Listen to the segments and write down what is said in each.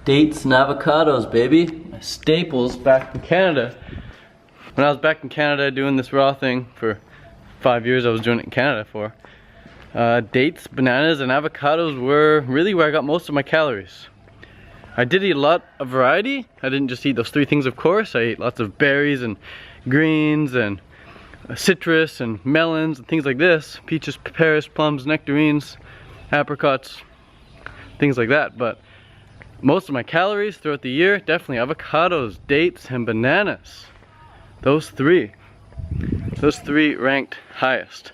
Dates and avocados, baby. My staples back in Canada. When I was back in Canada doing this raw thing for 5 years, I was doing it in Canada for. Dates, bananas, and avocados were really where I got most of my calories. I did eat a lot of variety. I didn't just eat those three things, of course. I ate lots of berries and greens and citrus and melons and things like this. Peaches, pears, plums, nectarines, apricots, things like that. But most of my calories throughout the year, definitely avocados, dates, and bananas. Those three ranked highest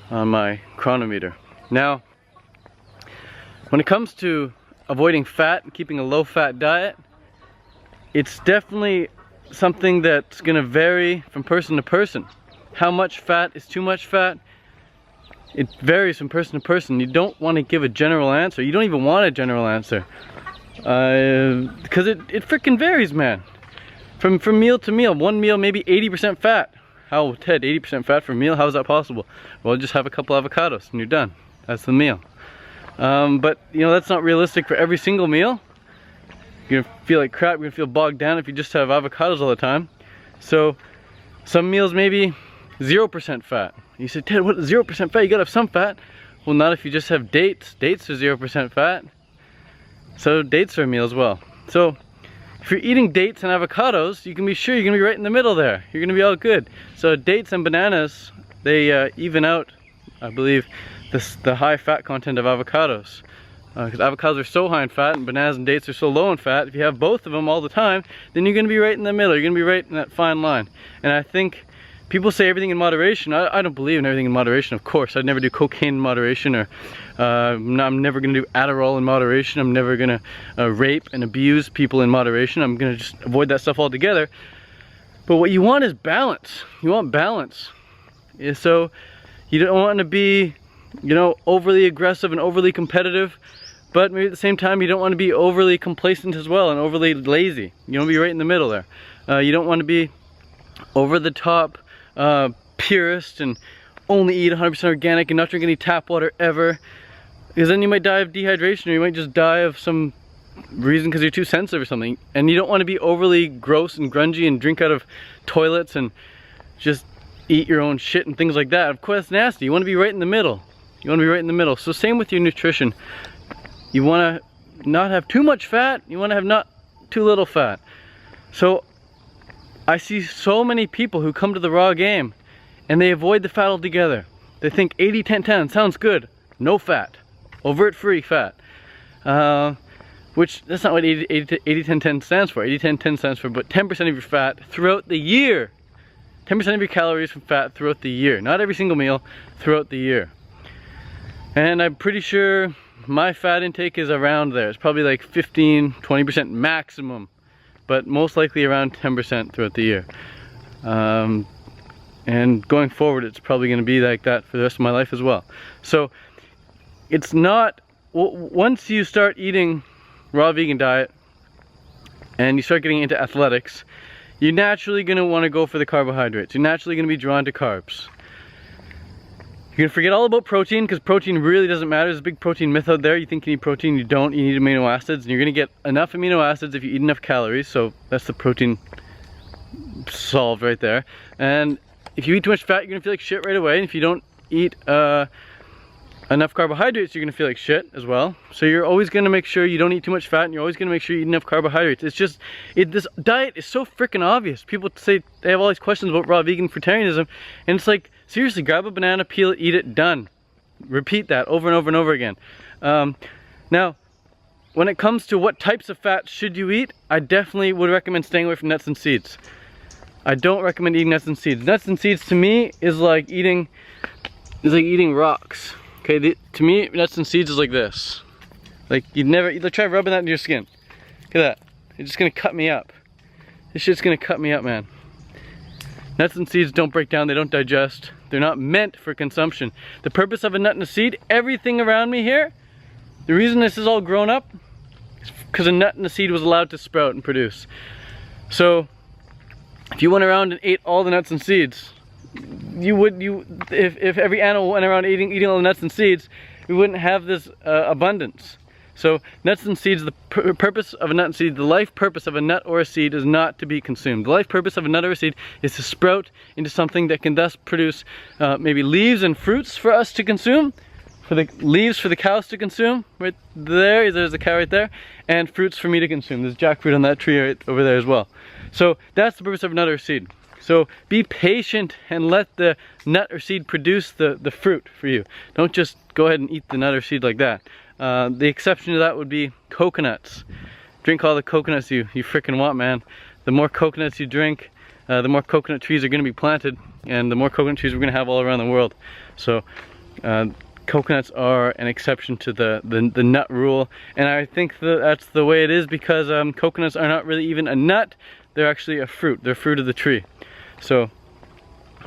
on my chronometer. Now, when it comes to avoiding fat and keeping a low-fat diet, it's definitely something that's gonna vary from person to person. How much fat is too much fat? It varies from person to person. You don't want to give a general answer. You don't even want a general answer. Because it freaking varies, man. From meal to meal. One meal maybe 80% fat. How, Ted, 80% fat for a meal? How is that possible? Well, just have a couple avocados and you're done. That's the meal. But you know, that's not realistic for every single meal. You're gonna feel like crap, you're gonna feel bogged down if you just have avocados all the time. So some meals maybe 0% fat. You said, Ted, what is 0% fat? You gotta have some fat. Well, not if you just have dates. Dates are 0% fat. So dates are a meal as well. So if you're eating dates and avocados, you can be sure you're gonna be right in the middle there. You're gonna be all good. So dates and bananas, they even out, I believe, the high fat content of avocados. Because avocados are so high in fat and bananas and dates are so low in fat. If you have both of them all the time, then you're going to be right in the middle. You're going to be right in that fine line. And I think people say everything in moderation. I don't believe in everything in moderation, of course. I'd never do cocaine in moderation, or I'm never going to do Adderall in moderation. I'm never going to rape and abuse people in moderation. I'm going to just avoid that stuff altogether. But what you want is balance. You want balance. So you don't want to be, you know, overly aggressive and overly competitive, but maybe at the same time you don't want to be overly complacent as well and overly lazy. You want to be right in the middle there. You don't want to be over the top purist and only eat 100% organic and not drink any tap water ever, because then you might die of dehydration, or you might just die of some reason because you're too sensitive or something. And you don't want to be overly gross and grungy and drink out of toilets and just eat your own shit and things like that. Of course, that's nasty. You want to be right in the middle. You want to be right in the middle. So same with your nutrition. You want to not have too much fat. You want to have not too little fat. So I see so many people who come to the raw game and they avoid the fat altogether. They think 80-10-10 sounds good. No fat. Overt free fat. Which, that's not what 80-10-10 stands for. 80-10-10 stands for about 10% of your fat throughout the year. 10% of your calories from fat throughout the year. Not every single meal, throughout the year. And I'm pretty sure my fat intake is around there. It's probably like 15-20% maximum, but most likely around 10% throughout the year. And going forward, it's probably going to be like that for the rest of my life as well. So it's not, once you start eating raw vegan diet and you start getting into athletics, you're naturally going to want to go for the carbohydrates. You're naturally going to be drawn to carbs. You're gonna forget all about protein, because protein really doesn't matter. There's a big protein myth out there. You think you need protein, you don't. You need amino acids, and you're gonna get enough amino acids if you eat enough calories. So that's the protein solved right there. And if you eat too much fat, you're gonna feel like shit right away. And if you don't eat enough carbohydrates, you're gonna feel like shit as well. So you're always gonna make sure you don't eat too much fat, and you're always gonna make sure you eat enough carbohydrates. It's just, this diet is so freaking obvious. People say they have all these questions about raw vegan vegetarianism, and it's like, seriously, grab a banana, peel it, eat it, done. Repeat that over and over and over again. Now, when it comes to what types of fats should you eat, I definitely would recommend staying away from nuts and seeds. I don't recommend eating nuts and seeds. Nuts and seeds to me is like eating rocks. Okay, to me, nuts and seeds is like this. Like you'd try rubbing that into your skin. Look at that. It's just gonna cut me up. This shit's gonna cut me up, man. Nuts and seeds don't break down, they don't digest. They're not meant for consumption. The purpose of a nut and a seed, everything around me here, the reason this is all grown up is because a nut and a seed was allowed to sprout and produce. So if you went around and ate all the nuts and seeds, if every animal went around eating all the nuts and seeds, we wouldn't have this abundance. So nuts and seeds, the purpose of a nut and seed, the life purpose of a nut or a seed is not to be consumed. The life purpose of a nut or a seed is to sprout into something that can thus produce maybe leaves and fruits for us to consume, for the leaves for the cows to consume. Right there, there's a cow right there, and fruits for me to consume. There's jackfruit on that tree right over there as well. So that's the purpose of a nut or a seed. So be patient and let the nut or seed produce the fruit for you. Don't just go ahead and eat the nut or seed like that. The exception to that would be coconuts. Drink all the coconuts you freaking want, man. The more coconuts you drink, the more coconut trees are going to be planted, and the more coconut trees we're going to have all around the world. So coconuts are an exception to the nut rule, and I think that's the way it is because coconuts are not really even a nut. They're actually a fruit. They're fruit of the tree. So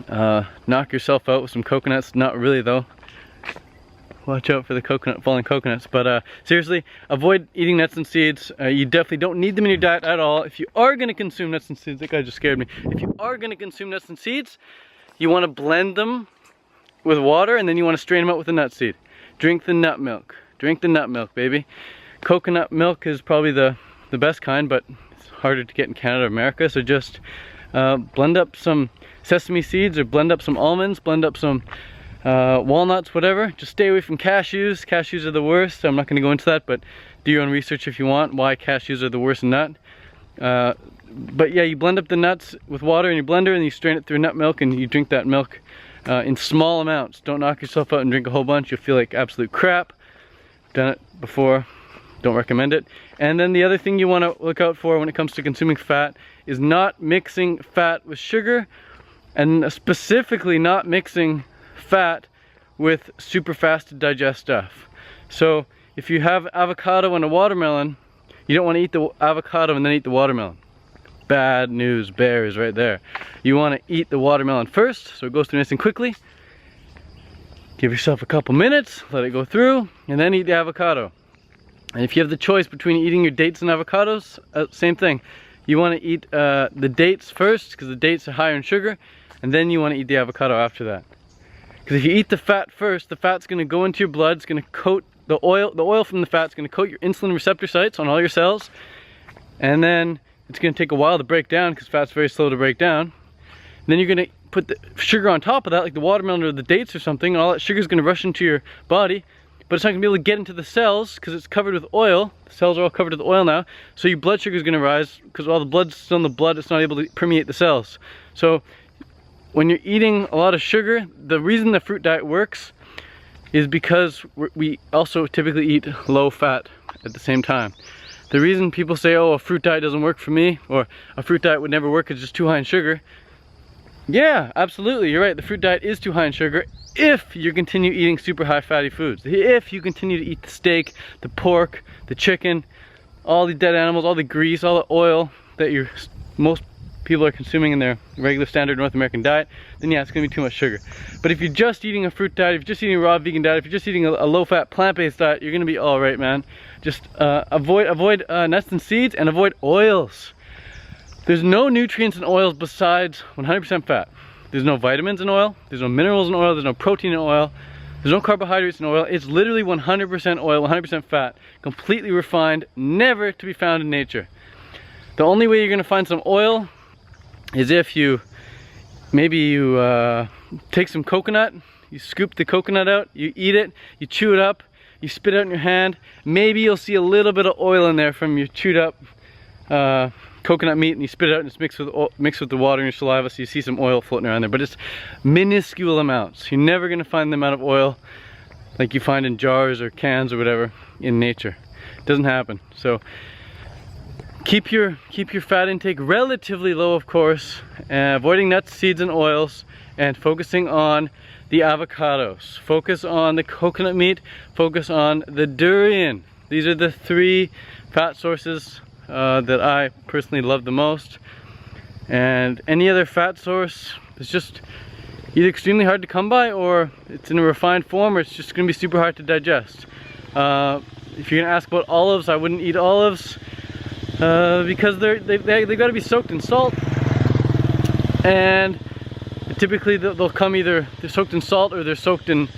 knock yourself out with some coconuts. Not really though. Watch out for the falling coconuts. But seriously, avoid eating nuts and seeds. You definitely don't need them in your diet at all. If you are going to consume nuts and seeds, that guy just scared me. If you are going to consume nuts and seeds, you want to blend them with water, and then you want to strain them out with the nut seed. Drink the nut milk. Drink the nut milk, baby. Coconut milk is probably the best kind, but it's harder to get in Canada or America, so just blend up some sesame seeds or blend up some almonds, blend up some walnuts, whatever. Just stay away from cashews. Cashews are the worst. I'm not going to go into that, but do your own research if you want why cashews are the worst nut. But yeah, you blend up the nuts with water in your blender and you strain it through nut milk, and you drink that milk in small amounts. Don't knock yourself out and drink a whole bunch. You'll feel like absolute crap. Done it before. Don't recommend it. And then the other thing you want to look out for when it comes to consuming fat is not mixing fat with sugar, and specifically not mixing fat with super fast to digest stuff. So if you have avocado and a watermelon, you don't want to eat the avocado and then eat the watermelon. Bad news bears right there. You want to eat the watermelon first, so it goes through nice and quickly. Give yourself a couple minutes, let it go through, and then eat the avocado. And if you have the choice between eating your dates and avocados, same thing. You want to eat the dates first, because the dates are higher in sugar, and then you want to eat the avocado after that. Because if you eat the fat first, the fat's going to go into your blood, it's going to coat the oil from the fat's going to coat your insulin receptor sites on all your cells, and then it's going to take a while to break down because fat's very slow to break down. And then you're going to put the sugar on top of that, like the watermelon or the dates or something, and all that sugar is going to rush into your body, but it's not going to be able to get into the cells because it's covered with oil. The cells are all covered with oil now, so your blood sugar is going to rise because all the blood's still in the blood, it's not able to permeate the cells. So when you're eating a lot of sugar, the reason the fruit diet works is because we also typically eat low fat at the same time. The reason people say, oh, a fruit diet doesn't work for me, or a fruit diet would never work, it's just too high in sugar. Yeah, absolutely, you're right, the fruit diet is too high in sugar if you continue eating super high fatty foods. If you continue to eat the steak, the pork, the chicken, all the dead animals, all the grease, all the oil that most people are consuming in their regular standard North American diet, then yeah, it's gonna be too much sugar. But if you're just eating a fruit diet, if you're just eating a raw vegan diet, if you're just eating a low-fat plant-based diet, you're gonna be all right, man. Just avoid nuts and seeds and avoid oils. There's no nutrients in oils besides 100% fat. There's no vitamins in oil, there's no minerals in oil, there's no protein in oil, there's no carbohydrates in oil. It's literally 100% oil, 100% fat, completely refined, never to be found in nature. The only way you're gonna find some oil is if you take some coconut, you scoop the coconut out, you eat it, you chew it up, you spit it out in your hand. Maybe you'll see a little bit of oil in there from your chewed up coconut meat, and you spit it out and it's mixed with the water in your saliva, so you see some oil floating around there, but it's minuscule amounts. You're never gonna find the amount of oil like you find in jars or cans or whatever in nature. It doesn't happen. So keep your fat intake relatively low, of course, avoiding nuts, seeds, and oils, and focusing on the avocados. Focus on the coconut meat, focus on the durian. These are the 3 fat sources that I personally love the most. And any other fat source is just either extremely hard to come by, or it's in a refined form, or it's just gonna be super hard to digest. If you're gonna ask about olives, I wouldn't eat olives because they've got to be soaked in salt, and typically they'll come either they're soaked in salt or they're soaked in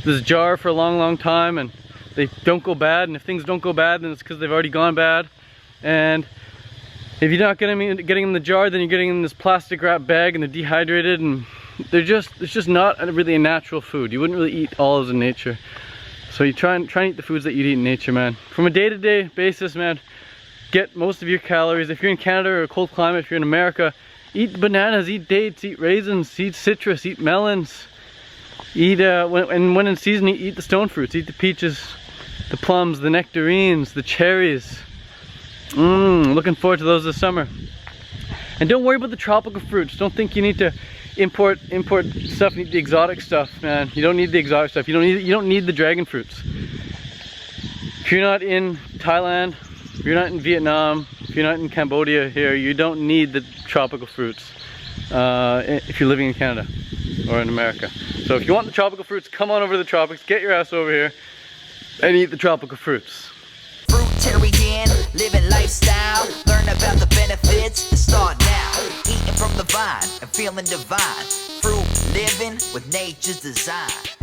this jar for a long time, and they don't go bad, and if things don't go bad, then it's because they've already gone bad. And if you're not getting them in the jar, then you're getting them in this plastic wrap bag, and they're dehydrated, and it's just not really a natural food. You wouldn't really eat olives in nature. So you try and eat the foods that you'd eat in nature, man. From a day-to-day basis, man, get most of your calories. If you're in Canada or a cold climate, if you're in America, eat bananas, eat dates, eat raisins, eat citrus, eat melons. Eat, when in season, eat the stone fruits, eat the peaches, the plums, the nectarines, the cherries. Looking forward to those this summer. And don't worry about the tropical fruits. Don't think you need to import stuff, you need the exotic stuff, man. You don't need the exotic stuff. You don't need the dragon fruits. If you're not in Thailand, if you're not in Vietnam, if you're not in Cambodia here, you don't need the tropical fruits if you're living in Canada or in America. So if you want the tropical fruits, come on over to the tropics, get your ass over here and eat the tropical fruits. Fruitarian, living lifestyle. Learn about the benefits and start now. Eating from the vine and feeling divine. Fruit living with nature's design.